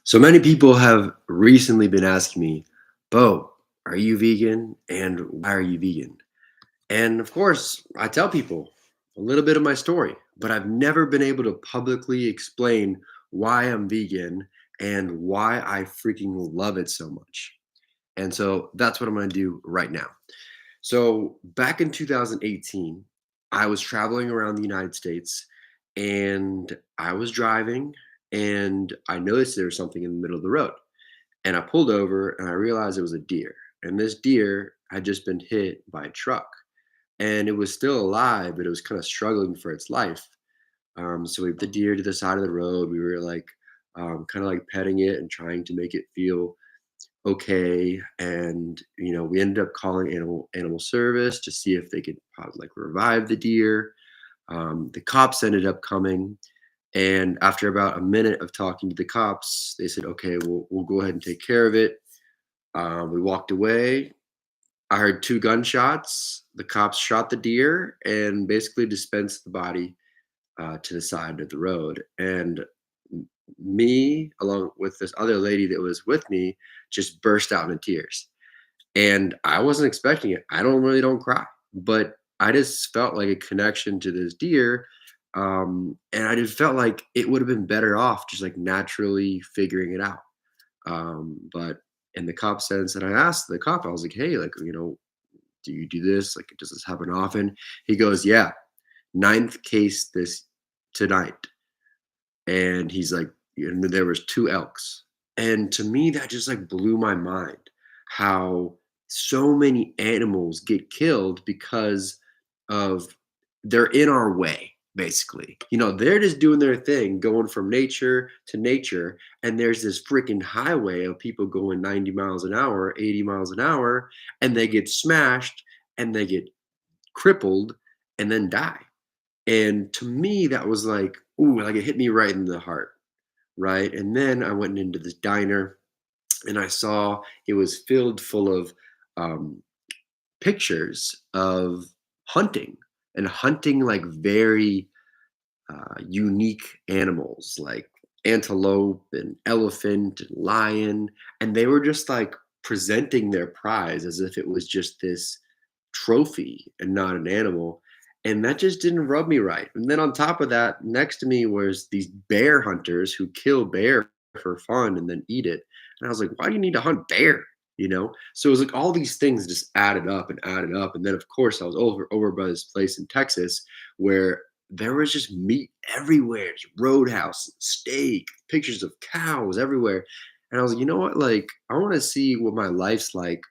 So many people have recently been asking me, Bo, are you vegan? And why are you vegan? And of course, I tell people a little bit of my story, but I've never been able to publicly explain why I'm vegan and why I freaking love it so much. And so that's what I'm going to do right now. So back in 2018, I was traveling around the United States and I was driving and I noticed there was something in the middle of the road. And I pulled over and I realized it was a deer. And this deer had just been hit by a truck. And it was still alive, but it was kind of struggling for its life. So we put the deer to the side of the road. We were like kind of like petting it and trying to make it feel okay. And we ended up calling animal service to see if they could like revive the deer. The cops ended up coming, and after about a minute of talking to the cops, they said, "Okay, we'll go ahead and take care of it." We walked away. I heard two gunshots. The cops shot the deer and basically dispensed the body to the side of the road. And me, along with this other lady that was with me, just burst out into tears. And I wasn't expecting it. I don't cry, but I just felt like a connection to this deer. And I just felt like it would have been better off just like naturally figuring it out. But in the cop sense, and I asked the cop, I was like, hey, like, do you do this? Like, does this happen often? He goes, yeah, ninth case this tonight. And he's like, and there was two elks. And to me, that just like blew my mind how so many animals get killed because of they're in our way, basically. They're just doing their thing, going from nature to nature. And there's this freaking highway of people going 90 miles an hour, 80 miles an hour, and they get smashed and they get crippled and then die. And to me, that was like, ooh, like it hit me right in the heart, right? And then I went into this diner and I saw it was filled full of um, pictures of hunting and hunting like very unique animals like antelope and elephant and lion. And they were just like presenting their prize as if it was just this trophy and not an animal. And that just didn't rub me right. And then on top of that, next to me was these bear hunters who kill bear for fun and then eat it. And I was like, why do you need to hunt bear? So it was like all these things just added up and added up. And then of course I was over by this place in Texas where there was just meat everywhere, just roadhouse, steak, pictures of cows everywhere. And I was like, you know what? Like, I want to see what my life's like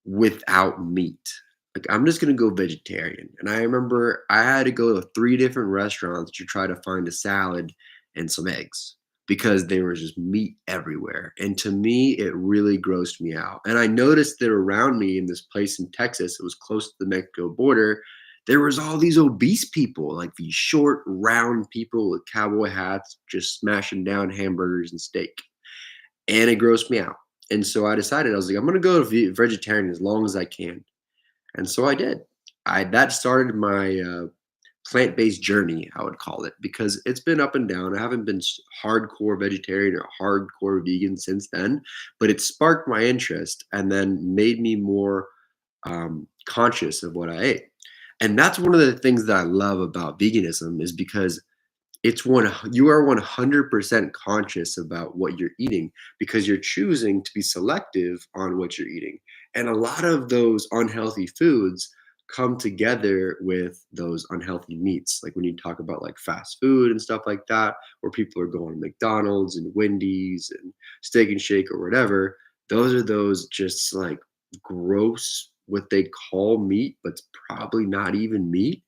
without meat. Like, I'm just gonna go vegetarian. And I remember I had to go to three different restaurants to try to find a salad and some eggs because there was just meat everywhere. And to me, it really grossed me out. And I noticed that around me in this place in Texas, it was close to the Mexico border, there was all these obese people, like these short, round people with cowboy hats, just smashing down hamburgers and steak. And it grossed me out. And so I decided, I was like, I'm gonna go vegetarian as long as I can. And so I did. I That started my plant-based journey, I would call it, because it's been up and down. I haven't been hardcore vegetarian or hardcore vegan since then, but it sparked my interest and then made me more conscious of what I ate. And that's one of the things that I love about veganism is because you are 100% conscious about what you're eating because you're choosing to be selective on what you're eating. And a lot of those unhealthy foods come together with those unhealthy meats. Like when you talk about like fast food and stuff like that, where people are going to McDonald's and Wendy's and Steak and Shake or whatever, those are those just like gross, what they call meat, but it's probably not even meat.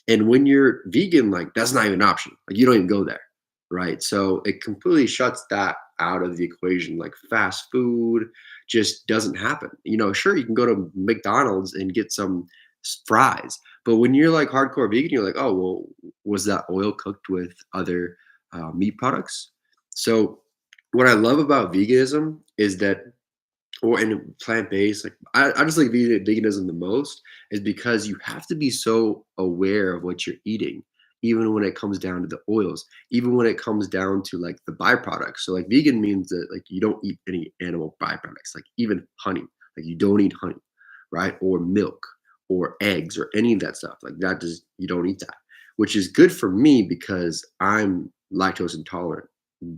And when you're vegan, like that's not even an option. Like you don't even go there, right? So it completely shuts that out of the equation. Like fast food just doesn't happen. Sure, you can go to McDonald's and get some fries, but when you're like hardcore vegan, you're like, oh well, was that oil cooked with other meat products? So what I love about veganism is that or in plant-based, like I just like veganism the most is because you have to be so aware of what you're eating. even when it comes down to the oils, even when it comes down to like the byproducts. So like vegan means that like you don't eat any animal byproducts, like even honey, like you don't eat honey, right? Or milk or eggs or any of that stuff. Like that does you don't eat that, which is good for me because I'm lactose intolerant.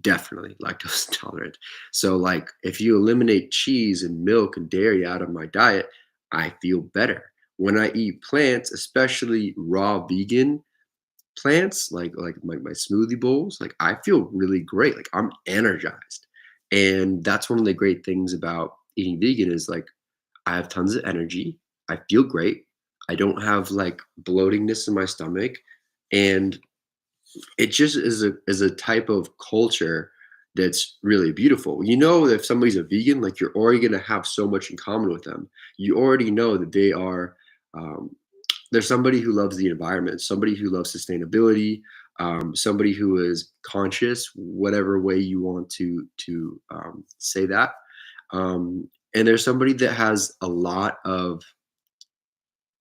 Definitely lactose intolerant. So like if you eliminate cheese and milk and dairy out of my diet, I feel better. When I eat plants, especially raw vegan plants, like my smoothie bowls, like I feel really great. Like I'm energized. And that's one of the great things about eating vegan is like I have tons of energy. I feel great. I don't have like bloatingness in my stomach. And it just is a type of culture that's really beautiful. You know, if somebody's a vegan, like you're already gonna have so much in common with them. You already know that they are um, there's somebody who loves the environment, somebody who loves sustainability, somebody who is conscious, whatever way you want to say that. And there's somebody that has a lot of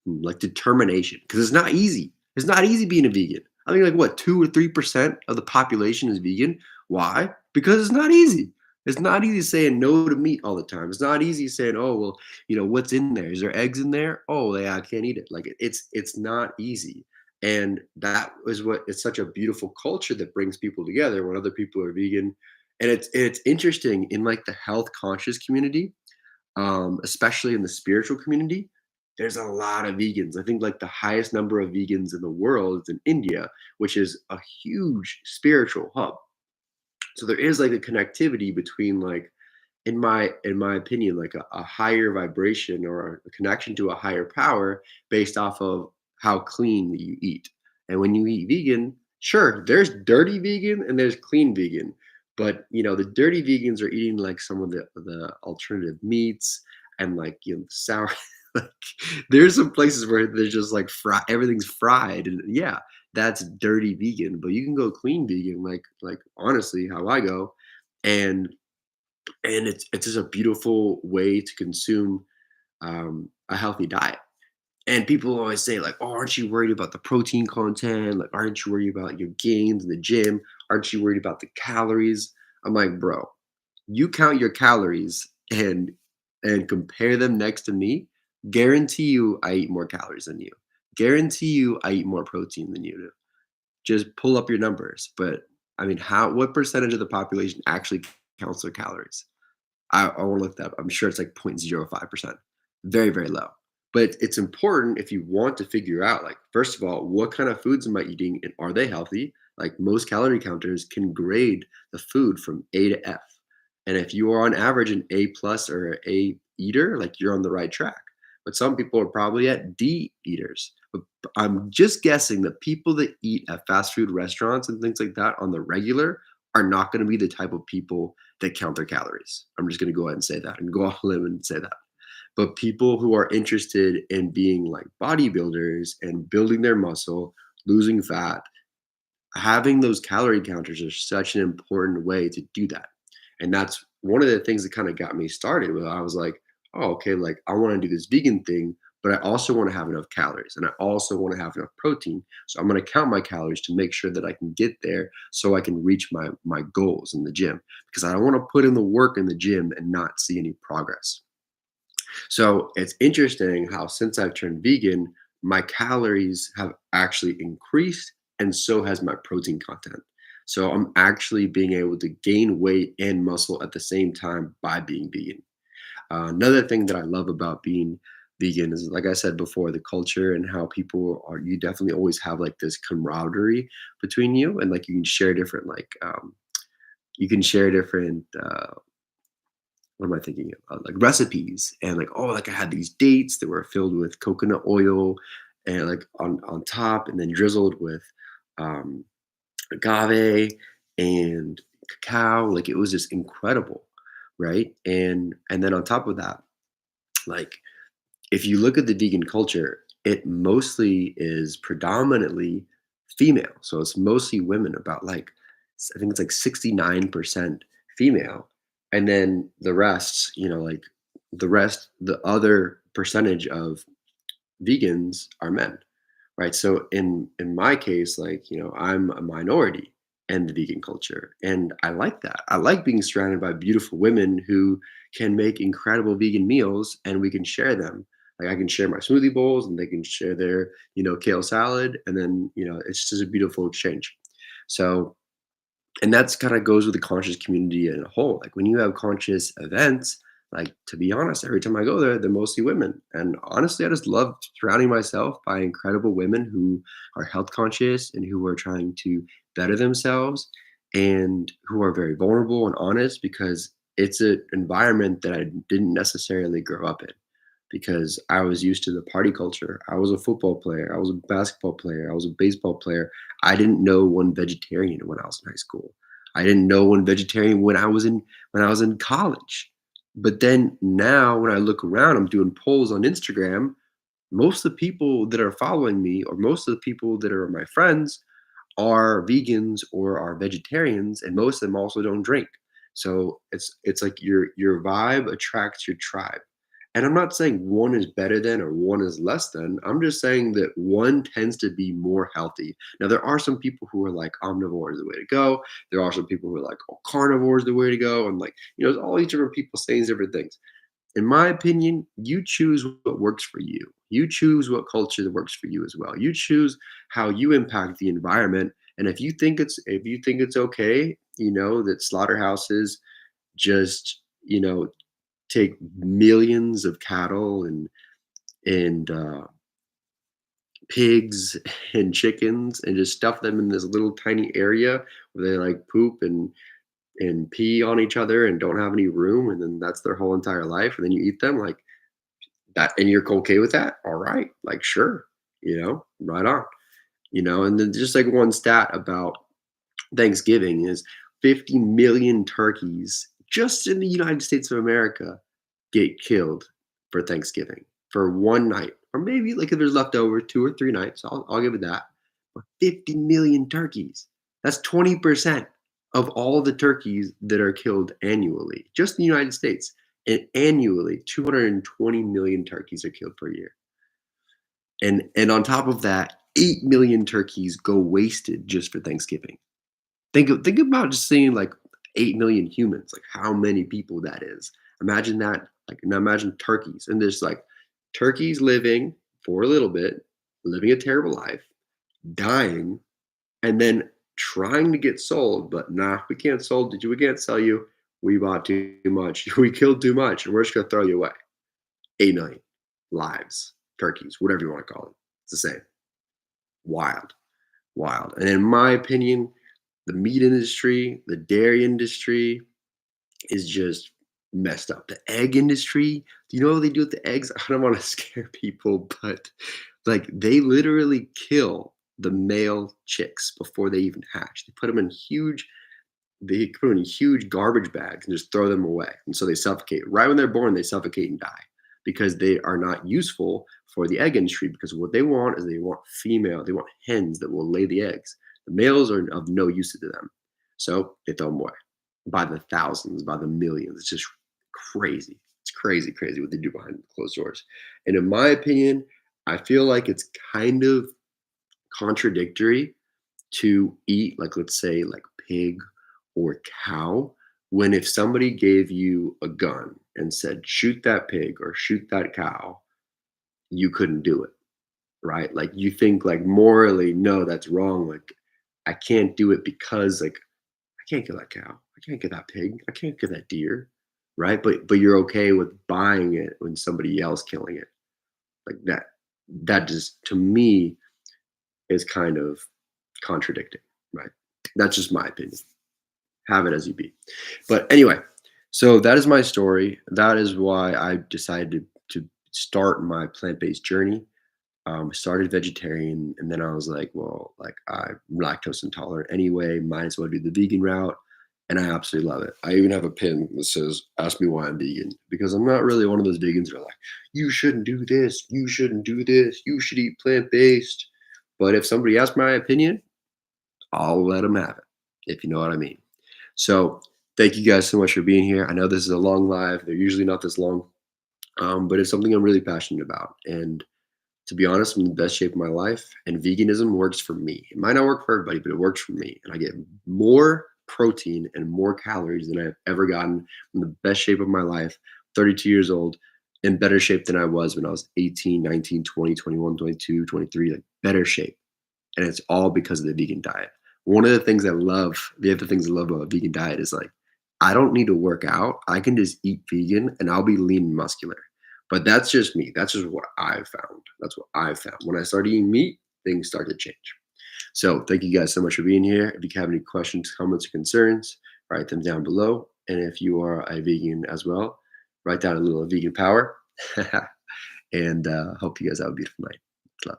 like determination because it's not easy. It's not easy being a vegan. I think like what 2 or 3% of the population is vegan. Why? Because it's not easy. It's not easy saying no to meat all the time. It's not easy saying, oh well, what's in there? Is there eggs in there? Oh yeah, I can't eat it. Like it's not easy. And that is what it's such a beautiful culture that brings people together when other people are vegan. And it's interesting in like the health conscious community, especially in the spiritual community, there's a lot of vegans. I think like the highest number of vegans in the world is in India, which is a huge spiritual hub. So there is like a connectivity between like in my opinion, like a higher vibration or a connection to a higher power based off of how clean you eat. And when you eat vegan, sure, there's dirty vegan and there's clean vegan. But the dirty vegans are eating like some of the alternative meats and like sour like there's some places where there's just like everything's fried and yeah, that's dirty vegan. But you can go clean vegan, like honestly, how I go. And it's just a beautiful way to consume a healthy diet. And people always say like, "Oh, aren't you worried about the protein content? Like, aren't you worried about your gains in the gym? Aren't you worried about the calories?" I'm like, "Bro, you count your calories and compare them next to me. Guarantee you, I eat more calories than you. Guarantee you, I eat more protein than you do. Just pull up your numbers." But I mean, what percentage of the population actually counts their calories? I wanna look that up. I'm sure it's like 0.05%. Very, very low. But it's important if you want to figure out, like, first of all, what kind of foods am I eating and are they healthy? Like most calorie counters can grade the food from A to F. And if you are on average an A plus or A eater, like you're on the right track. But some people are probably at D eaters. But I'm just guessing that people that eat at fast food restaurants and things like that on the regular are not going to be the type of people that count their calories. I'm just going to go ahead and say that and go off a limb and say that. But people who are interested in being like bodybuilders and building their muscle, losing fat, having those calorie counters are such an important way to do that. And that's one of the things that kind of got me started with I was like, oh, okay, like I want to do this vegan thing, but I also want to have enough calories and I also want to have enough protein. So I'm going to count my calories to make sure that I can get there so I can reach my goals in the gym because I don't want to put in the work in the gym and not see any progress. So it's interesting how since I've turned vegan, my calories have actually increased and so has my protein content. So I'm actually being able to gain weight and muscle at the same time by being vegan. Another thing that I love about being vegan is, like I said before, the culture and how people are. You definitely always have like this camaraderie between you, and like you can share different you can share different what am I thinking of? Like recipes and like, oh, like I had these dates that were filled with coconut oil and like on top and then drizzled with um, agave and cacao. Like it was just incredible, right? And then on top of that, like if you look at the vegan culture, it mostly is predominantly female. So it's mostly women, about like, I think it's like 69% female. And then the rest, like the other percentage of vegans are men, right? So in my case, like, I'm a minority in the vegan culture, and I like that. I like being surrounded by beautiful women who can make incredible vegan meals, and we can share them. Like, I can share my smoothie bowls, and they can share their, kale salad, and then, it's just a beautiful exchange. So, and that's kind of goes with the conscious community in a whole. Like, when you have conscious events, like, to be honest, every time I go there, they're mostly women. And honestly, I just love surrounding myself by incredible women who are health conscious and who are trying to better themselves and who are very vulnerable and honest, because it's an environment that I didn't necessarily grow up in, because I was used to the party culture. I was a football player, I was a basketball player, I was a baseball player. I didn't know one vegetarian when I was in high school. I didn't know one vegetarian when I was in college. But then now when I look around, I'm doing polls on Instagram. Most of the people that are following me, or most of the people that are my friends, are vegans or are vegetarians, and most of them also don't drink. So it's like your vibe attracts your tribe. And I'm not saying one is better than or one is less than. I'm just saying that one tends to be more healthy. Now, there are some people who are like omnivore is the way to go. There are some people who are like, oh, carnivore is the way to go. And like, there's all these different people saying different things. In my opinion, you choose what works for you. You choose what culture that works for you as well. You choose how you impact the environment. And if you think it's okay, that slaughterhouses just, take millions of cattle and pigs and chickens and just stuff them in this little tiny area where they like poop and pee on each other and don't have any room, and then that's their whole entire life, and then you eat them like that, and you're okay with that? All right, like, sure, right on. And then just like one stat about Thanksgiving is 50 million turkeys just in the United States of America get killed for Thanksgiving for one night. Or maybe like if there's leftover 2 or 3 nights, I'll give it that. But 50 million turkeys. That's 20% of all the turkeys that are killed annually, just in the United States. And annually, 220 million turkeys are killed per year. And on top of that, 8 million turkeys go wasted just for Thanksgiving. Think about just seeing like 8 million humans, like how many people that is. Imagine that, like, now imagine turkeys, and there's like turkeys living for a little bit, living a terrible life, dying, and then trying to get sold, but nah, we can't sold you. We can't sell you. We bought too much. We killed too much, and we're just gonna throw you away. 8 million lives, turkeys, whatever you want to call it. It's the same. Wild, wild. And in my opinion, the meat industry, the dairy industry is just messed up. The egg industry, do you know what they do with the eggs? I don't want to scare people, but like they literally kill the male chicks before they even hatch. They put them in huge garbage bags and just throw them away. And so they suffocate. Right when they're born, they suffocate and die because they are not useful for the egg industry, because what they want is they want hens that will lay the eggs. The males are of no use to them. So they throw them away by the thousands, by the millions. It's just crazy. It's crazy, crazy what they do behind closed doors. And in my opinion, I feel like it's kind of contradictory to eat, like, let's say, like pig or cow, when if somebody gave you a gun and said shoot that pig or shoot that cow, you couldn't do it, right? Like, you think like morally, no, that's wrong. Like, I can't do it because, like, I can't kill that cow, I can't kill that pig, I can't kill that deer, right? But you're okay with buying it when somebody else killing it. Like, that just, to me, is kind of contradicting, right? That's just my opinion. Have it as you be. But anyway, so that is my story. That is why I decided to start my plant-based journey. Started vegetarian, and then I was like, well, like, I'm lactose intolerant anyway, might as well do the vegan route. And I absolutely love it. I even have a pin that says, ask me why I'm vegan, because I'm not really one of those vegans that are like, you shouldn't do this, you shouldn't do this, you should eat plant-based. But if somebody asks my opinion, I'll let them have it, if you know what I mean. So thank you guys so much for being here. I know this is a long live. They're usually not this long, but it's something I'm really passionate about. And To be honest, I'm in the best shape of my life, and veganism works for me. It might not work for everybody, but it works for me. And I get more protein and more calories than I've ever gotten. I'm in the best shape of my life, 32 years old, in better shape than I was when I was 18, 19, 20, 21, 22, 23, like better shape. And it's all because of the vegan diet. One of the things I love, the other things I love about a vegan diet is like, I don't need to work out. I can just eat vegan and I'll be lean and muscular. But that's just me. That's just what I've found. That's what I've found. When I started eating meat, things started to change. So thank you guys so much for being here. If you have any questions, comments, or concerns, write them down below. And if you are a vegan as well, write down a little vegan power. And hope you guys have a beautiful night. Love.